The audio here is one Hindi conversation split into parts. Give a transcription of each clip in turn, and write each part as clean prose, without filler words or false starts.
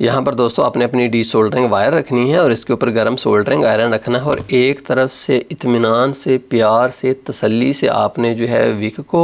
यहाँ पर दोस्तों आपने अपनी डी सोल्डरिंग वायर रखनी है और इसके ऊपर गर्म सोल्डरिंग आयरन रखना है और एक तरफ से इत्मीनान से, प्यार से, तसल्ली से आपने जो है विक को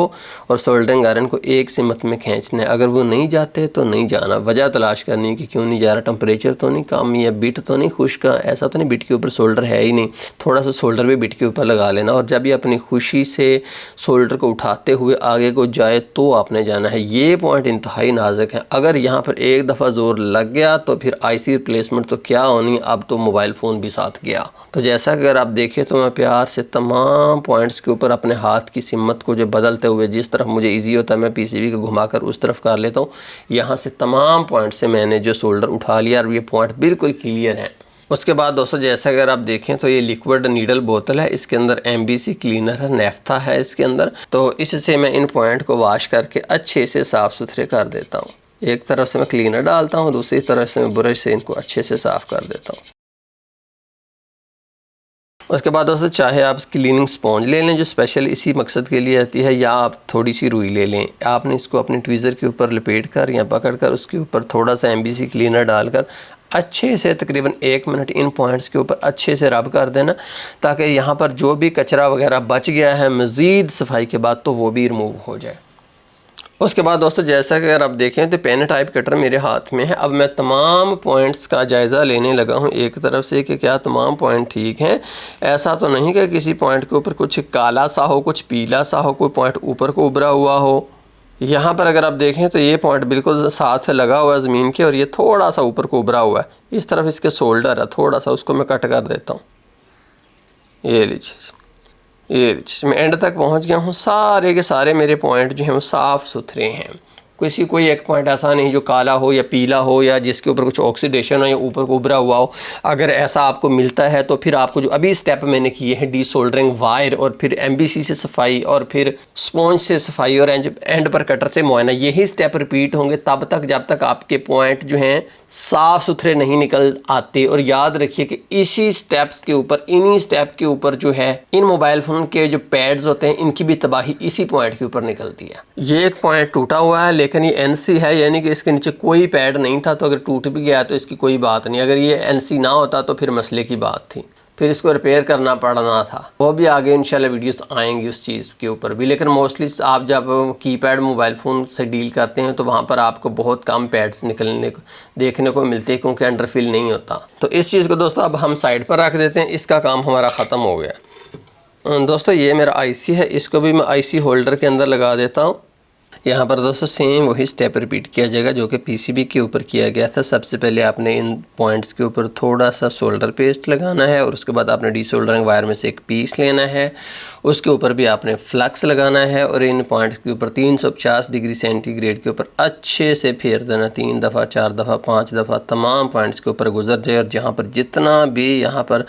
और सोल्डरिंग आयरन को एक सिमत में खींचना है। अगर वो नहीं जाते तो नहीं जाना, वजह तलाश करनी है कि क्यों नहीं जा रहा, टेम्परेचर तो नहीं कम या बिट तो नहीं खुश्क, ऐसा तो नहीं बिट के ऊपर सोल्डर है ही नहीं, थोड़ा सा सोल्डर भी बिट के ऊपर लगा लेना। और जब ये अपनी खुशी से सोल्डर को उठाते हुए आगे को जाए तो आपने जाना है। ये पॉइंट इंतहाई नाजुक है, अगर यहाँ पर एक दफ़ा ज़ोर लग गया तो फिर आईसी रिप्लेसमेंट तो क्या होनी, अब तो मोबाइल फ़ोन भी साथ गया। तो जैसा अगर आप देखें तो मैं प्यार से तमाम पॉइंट्स के ऊपर अपने हाथ की सिमत को जो बदलते हुए जिस तरफ मुझे इजी होता है मैं पीसीबी को घुमाकर उस तरफ कर लेता हूँ। यहाँ से तमाम पॉइंट से मैंने जो सोल्डर उठा लिया और ये पॉइंट बिल्कुल क्लियर है। उसके बाद दोस्तों जैसा अगर आप देखें तो ये लिक्विड नीडल बोतल है, इसके अंदर MBC क्लीनर है, नेफ्था है इसके अंदर। तो इससे मैं इन पॉइंट को वॉश करके अच्छे से साफ़ सुथरे कर देता हूँ। एक तरफ से मैं क्लीनर डालता हूँ, दूसरी तरफ से मैं ब्रश से इनको अच्छे से साफ़ कर देता हूँ। उसके बाद दोस्तों चाहे आप क्लीनिंग स्पॉन्ज ले लें जो स्पेशल इसी मकसद के लिए आती है, या आप थोड़ी सी रुई ले लें। आपने इसको अपने ट्वीज़र के ऊपर लपेट कर या पकड़ कर उसके ऊपर थोड़ा सा MBC क्लीनर डालकर अच्छे से तकरीबन 1 मिनट इन पॉइंट्स के ऊपर अच्छे से रब कर देना, ताकि यहाँ पर जो भी कचरा वगैरह बच गया है मज़ीद सफाई के बाद तो वो भी रिमूव हो जाए। उसके बाद दोस्तों जैसा कि अगर आप देखें तो पेन टाइप कटर मेरे हाथ में है। अब मैं तमाम पॉइंट्स का जायज़ा लेने लगा हूं एक तरफ से कि क्या तमाम पॉइंट ठीक हैं। ऐसा तो नहीं कि किसी पॉइंट के ऊपर कुछ काला सा हो, कुछ पीला सा हो, कोई पॉइंट ऊपर को उभरा हुआ हो। यहाँ पर अगर आप देखें तो ये पॉइंट बिल्कुल साथ लगा हुआ है ज़मीन के और ये थोड़ा सा ऊपर को उभरा हुआ है। इस तरफ इसके शोल्डर है थोड़ा सा, उसको मैं कट कर देता हूँ। ये लीजिए, ये मैं एंड तक पहुंच गया हूं। सारे के सारे मेरे पॉइंट जो हैं वो साफ़ सुथरे हैं। कोई एक पॉइंट ऐसा नहीं जो काला हो या पीला हो या जिसके ऊपर कुछ ऑक्सीडेशन हो या ऊपर को उभरा हुआ हो। अगर ऐसा आपको मिलता है तो फिर आपको जो अभी स्टेप मैंने किए हैं डी सोल्डरिंग वायर और फिर MBC से सफाई और फिर स्पॉन्ज से सफाई और एंड पर कटर से मुआयना, यही स्टेप रिपीट होंगे तब तक जब तक आपके पॉइंट जो हैं साफ़ सुथरे नहीं निकल आते। और याद रखिए कि इसी स्टेप्स के ऊपर, इन्हीं स्टेप के ऊपर जो है इन मोबाइल फ़ोन के जो पैड्स होते हैं इनकी भी तबाही इसी पॉइंट के ऊपर निकलती है। ये एक पॉइंट टूटा हुआ है लेकिन ये NC है, यानी कि इसके नीचे कोई पैड नहीं था, तो अगर टूट भी गया तो इसकी कोई बात नहीं। अगर ये NC ना होता तो फिर मसले की बात थी, फिर इसको रिपेयर करना पड़ना था। वो भी आगे इंशाल्लाह वीडियोस आएंगी उस चीज़ के ऊपर भी। लेकिन मोस्टली आप जब कीपैड मोबाइल फ़ोन से डील करते हैं तो वहाँ पर आपको बहुत कम पैड्स निकलने को देखने को मिलते हैं क्योंकि अंडरफिल नहीं होता। तो इस चीज़ को दोस्तों अब हम साइड पर रख देते हैं, इसका काम हमारा ख़त्म हो गया। दोस्तों ये मेरा IC है, इसको भी मैं IC होल्डर के अंदर लगा देता हूँ। यहाँ पर दोस्तों सेम वही स्टेप रिपीट किया जाएगा जो कि PCB के ऊपर किया गया था। सबसे पहले आपने इन पॉइंट्स के ऊपर थोड़ा सा सोल्डर पेस्ट लगाना है और उसके बाद आपने डी सोल्डरिंग वायर में से एक पीस लेना है, उसके ऊपर भी आपने फ्लक्स लगाना है और इन पॉइंट्स के ऊपर 350 डिग्री सेंटीग्रेड के ऊपर अच्छे से फेर देना, 3 दफ़ा 4 दफ़ा 5 दफ़ा तमाम पॉइंट्स के ऊपर गुजर जाए। और जहाँ पर जितना भी यहाँ पर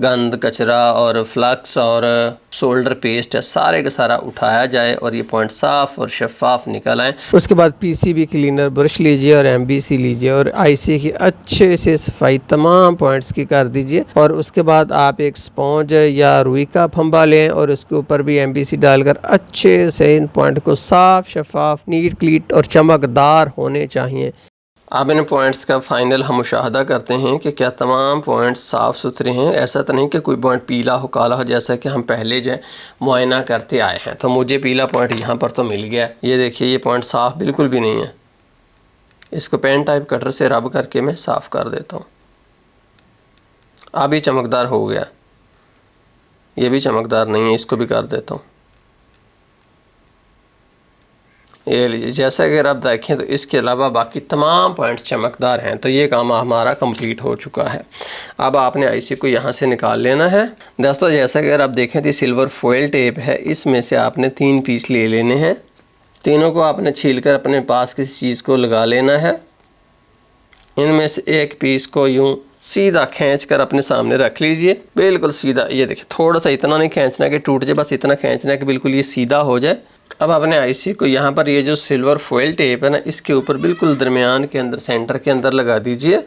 गंद कचरा और फ्लक्स और सोल्डर पेस्ट है सारे का सारा उठाया जाए और ये पॉइंट साफ़ और शफाफ निकल आए। उसके बाद PCB क्लीनर ब्रश लीजिए और MBC लीजिए और IC की अच्छे से सफाई तमाम पॉइंट्स की कर दीजिए। और उसके बाद आप एक स्पॉन्ज या रुई का फंबा लें और उसके ऊपर भी MBC डालकर अच्छे से इन पॉइंट को साफ़ शफाफ नीट क्लीट और चमकदार होने चाहिए। अब इन पॉइंट्स का फाइनल हम मुशाहदा करते हैं कि क्या तमाम पॉइंट्स साफ़ सुथरे हैं। ऐसा तो नहीं कि कोई पॉइंट पीला हो काला हो, जैसा कि हम पहले जो है मुआयना करते आए हैं। तो मुझे पीला पॉइंट यहाँ पर तो मिल गया, ये देखिए ये पॉइंट साफ़ बिल्कुल भी नहीं है। इसको पेन टाइप कटर से रब करके मैं साफ़ कर देता हूँ। अब ये चमकदार हो गया, ये भी चमकदार नहीं है, इसको भी कर देता हूँ। ये लीजिए, जैसा कि अगर आप देखें तो इसके अलावा बाकी तमाम पॉइंट्स चमकदार हैं। तो ये काम हमारा कंप्लीट हो चुका है। अब आपने IC को यहाँ से निकाल लेना है। दोस्तों जैसा कि अगर आप देखें तो सिल्वर फॉयल टेप है, इसमें से आपने 3 पीस ले लेने हैं। तीनों को आपने छील कर अपने पास किसी चीज़ को लगा लेना है। इनमें से एक पीस को यूँ सीधा खींच कर अपने सामने रख लीजिए, बिल्कुल सीधा। ये देखिए थोड़ा सा इतना नहीं खींचना कि टूट जाए, बस इतना खींचना है कि बिल्कुल ये सीधा हो जाए। अब अपने IC को यहाँ पर ये जो सिल्वर फॉयल टेप है ना, इसके ऊपर बिल्कुल दरमियान के अंदर सेंटर के अंदर लगा दीजिए।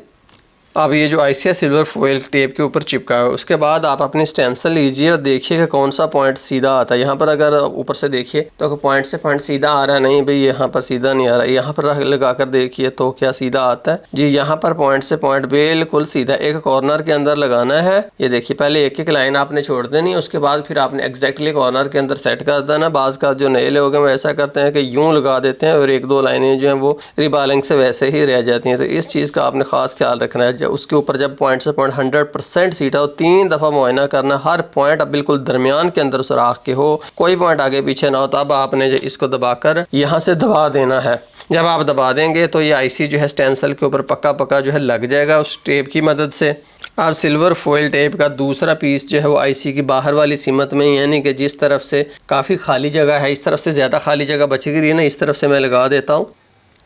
अब ये जो आईसी है सिल्वर फॉइल टेप के ऊपर चिपका है। उसके बाद आप अपनी स्टेंसिल लीजिए और देखिए कि कौन सा पॉइंट सीधा आता है। यहाँ पर अगर ऊपर से देखिए तो पॉइंट से पॉइंट सीधा आ रहा है, नहीं भाई यहाँ पर सीधा नहीं आ रहा है। यहाँ पर लगा कर देखिए तो क्या सीधा आता है जी। यहाँ पर पॉइंट से पॉइंट बिल्कुल सीधा एक कॉर्नर के अंदर लगाना है। ये देखिए पहले एक एक लाइन आपने छोड़ देनी, उसके बाद फिर आपने एग्जैक्टली कॉर्नर के अंदर सेट कर देना। बाज़ का जो नए लोग हैं वो ऐसा करते हैं कि यूँ लगा देते हैं और एक दो लाइनें जो हैं वो रिबालिंग से वैसे ही रह जाती हैं। तो इस चीज़ का आपने ख़ास ख्याल रखना है। उसके ऊपर जब पॉइंट से पॉइंट 100% सीधा हो, 3 दफ़ा मुआयना करना, हर पॉइंट अब बिल्कुल दरमियान के अंदर सुराख के हो, कोई पॉइंट आगे पीछे ना हो। तब आपने जो इसको दबाकर यहाँ से दबा देना है। जब आप दबा देंगे तो ये आईसी जो है स्टेंसिल के ऊपर पक्का पक्का जो है लग जाएगा उस टेप की मदद से। अब सिल्वर फॉइल टेप का दूसरा पीस जो है वो आईसी की बाहर वाली सीमत में, यानी कि जिस तरफ से काफ़ी खाली जगह है, इस तरफ से ज़्यादा खाली जगह बच गई है ना, इस तरफ से मैं लगा देता हूँ।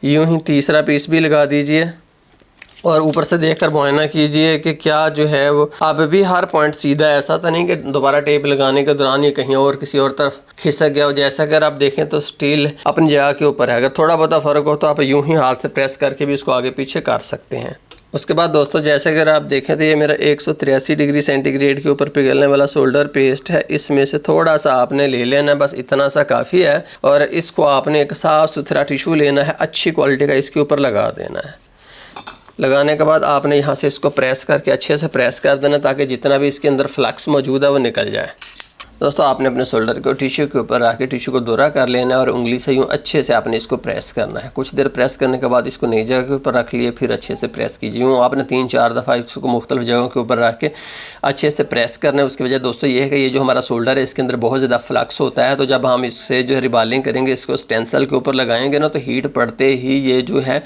यूँ ही तीसरा पीस भी लगा दीजिए और ऊपर से देखकर मुआयना कीजिए कि क्या जो है वो अब भी हर पॉइंट सीधा है। ऐसा तो नहीं कि दोबारा टेप लगाने के दौरान ये कहीं और किसी और तरफ खिसक गया हो। जैसा अगर आप देखें तो स्टील अपनी जगह के ऊपर है। अगर थोड़ा बहुत फ़र्क हो तो आप यूं ही हाथ से प्रेस करके भी इसको आगे पीछे कर सकते हैं। उसके बाद दोस्तों जैसे अगर आप देखें तो ये मेरा 183 डिग्री सेंटीग्रेड के ऊपर पिघलने वाला सोल्डर पेस्ट है। इसमें से थोड़ा सा आपने ले लेना है, बस इतना सा काफ़ी है। और इसको आपने एक साफ़ सुथरा टिशू लेना है, अच्छी क्वालिटी का, इसके ऊपर लगा देना है। लगाने के बाद आपने यहाँ से इसको प्रेस करके अच्छे से प्रेस कर देना ताकि जितना भी इसके अंदर फ्लक्स मौजूद है वो निकल जाए। दोस्तों आपने अपने शोल्डर को टिश्यू के ऊपर रख के टिश्यू को दोहरा कर लेना है और उंगली से यूँ अच्छे से आपने इसको प्रेस करना है। कुछ देर प्रेस करने के बाद इसको नई जगह के ऊपर रख लिए, फिर अच्छे से प्रेस कीजिए। यूँ आपने 3-4 दफ़ा इसको मुख्तलिफ जगहों के ऊपर रख के अच्छे से प्रेस करना है। उसकी वजह दोस्तों ये है कि ये जो हमारा शोल्डर है इसके अंदर बहुत ज़्यादा फ्लक्स होता है, तो जब हम इससे जो है रिबालिंग करेंगे, इसको स्टेंसिल के ऊपर लगाएंगे ना, तो हीट पड़ते ही ये जो है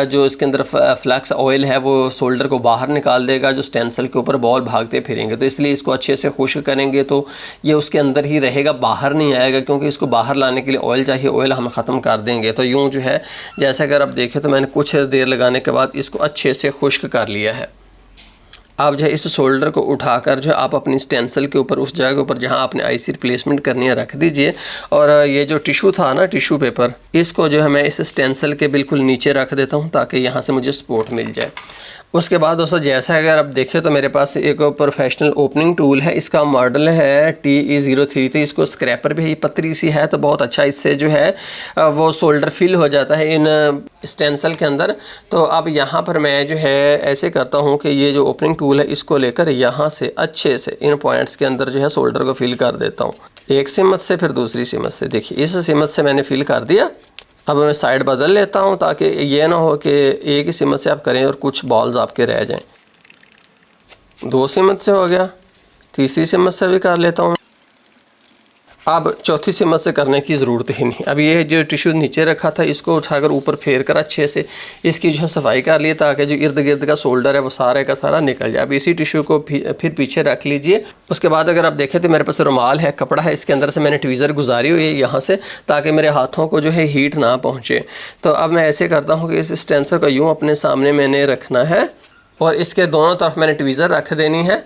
जो इसके अंदर फ्लक्स ऑयल है वो शोल्डर को बाहर निकाल देगा, जो स्टेंसिल के ऊपर बॉल भागते फिरेंगे। तो इसलिए इसको अच्छे से खुश्क करेंगे तो ये उसके अंदर ही रहेगा, बाहर नहीं आएगा, क्योंकि इसको बाहर लाने के लिए ऑयल चाहिए। ऑयल हम ख़त्म कर देंगे। तो यूँ जो है जैसा अगर आप देखें तो मैंने कुछ देर लगाने के बाद इसको अच्छे से खुश्क कर लिया है। आप जो है इस शोल्डर को उठाकर जो है आप अपनी स्टेंसिल के ऊपर उस जगह के ऊपर जहाँ आपने आईसी रिप्लेसमेंट करनी है रख दीजिए। और ये जो टिशू था ना, टिशू पेपर, इसको जो है मैं इस स्टेंसिल के बिल्कुल नीचे रख देता हूँ ताकि यहाँ से मुझे सपोर्ट मिल जाए। उसके बाद दोस्तों जैसा अगर आप देखें तो मेरे पास एक प्रोफेशनल ओपनिंग टूल है। इसका मॉडल है TE03। तो इसको स्क्रैपर भी पतली सी है तो बहुत अच्छा, इससे जो है वो शोल्डर फिल हो जाता है इन स्टेंसिल के अंदर। तो अब यहाँ पर मैं जो है ऐसे करता हूँ कि ये जो ओपनिंग टूल है इसको लेकर यहाँ से अच्छे से इन पॉइंट्स के अंदर जो है शोल्डर को फिल कर देता हूँ। एक सिमत से फिर दूसरी सिमत से, देखिए इस सिमत से मैंने फिल कर दिया। अब मैं साइड बदल लेता हूँ ताकि ये ना हो कि एक ही सिमत से आप करें और कुछ बॉल्स आपके रह जाएं। 2 सिमत से हो गया, तीसरी सिमत से भी कर लेता हूँ। अब चौथी सिमत से करने की ज़रूरत ही नहीं। अब ये जो टिश्यू नीचे रखा था इसको उठाकर ऊपर फेर कर अच्छे से इसकी जो है सफाई कर लिए ताकि जो इर्द गिर्द का शोल्डर है वो सारे का सारा निकल जाए। अब इसी टिश्यू को फिर पीछे रख लीजिए। उसके बाद अगर आप देखें तो मेरे पास रुमाल है, कपड़ा है, इसके अंदर से मैंने ट्वीज़र गुजारी हुई है यहाँ से ताकि मेरे हाथों को जो है हीट ना पहुँचे। तो अब मैं ऐसे करता हूँ कि इस स्टेंसर को यूँ अपने सामने मैंने रखना है और इसके दोनों तरफ मैंने ट्वीज़र रख देनी है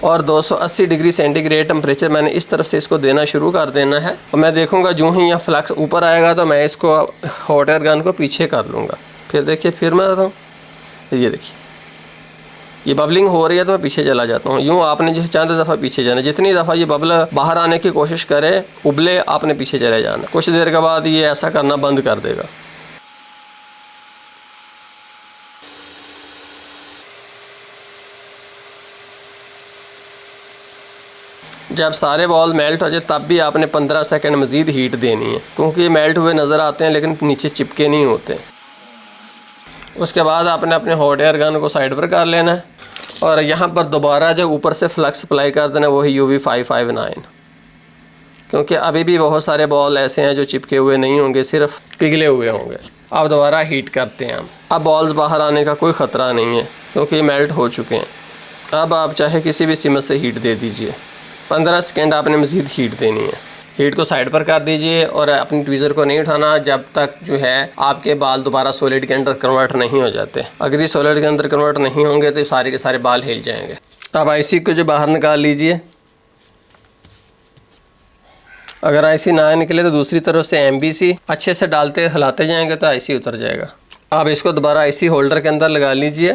और 280 डिग्री सेंटीग्रेड टेम्परेचर मैंने इस तरफ से इसको देना शुरू कर देना है। और मैं देखूंगा जो ही यहाँ फ्लक्स ऊपर आएगा तो मैं इसको हॉट एयर गन को पीछे कर लूँगा। फिर देखिए फिर मैं आता हूँ, ये देखिए ये बबलिंग हो रही है तो मैं पीछे चला जाता हूँ। यूँ आपने जो चंद दफ़ा पीछे जाना, जितनी दफ़ा ये बबल बाहर आने की कोशिश करे उबले आपने पीछे चले जाना। कुछ देर के बाद ये ऐसा करना बंद कर देगा। जब सारे बॉल मेल्ट हो जाए तब भी आपने 15 सेकंड मज़ीद हीट देनी है, क्योंकि ये मेल्ट हुए नज़र आते हैं लेकिन नीचे चिपके नहीं होते। उसके बाद आपने अपने हॉट एयर गन को साइड पर कर लेना है और यहाँ पर दोबारा जो ऊपर से फ्लक्स अप्लाई कर देना वही UV 559, क्योंकि अभी भी बहुत सारे बॉल ऐसे हैं जो चिपके हुए नहीं होंगे, सिर्फ पिघले हुए होंगे। अब दोबारा हीट करते हैं हम। अब बॉल्स बाहर आने का कोई ख़तरा नहीं है क्योंकि मेल्ट हो चुके हैं। अब आप चाहे किसी भी सिमत से हीट दे दीजिए, 15 सेकंड आपने मज़ीद हीट देनी है। हीट को साइड पर कर दीजिए और अपनी ट्वीज़र को नहीं उठाना जब तक जो है आपके बाल दोबारा सॉलिड के अंदर कन्वर्ट नहीं हो जाते। अगर ये सॉलिड के अंदर कन्वर्ट नहीं होंगे तो सारे के सारे बाल हिल जाएंगे। अब आईसी को जो बाहर निकाल लीजिए। अगर आईसी ना निकले तो दूसरी तरफ से MBC अच्छे से डालते हिलाते जाएंगे तो आईसी उतर जाएगा। अब इसको दोबारा आईसी होल्डर के अंदर लगा लीजिए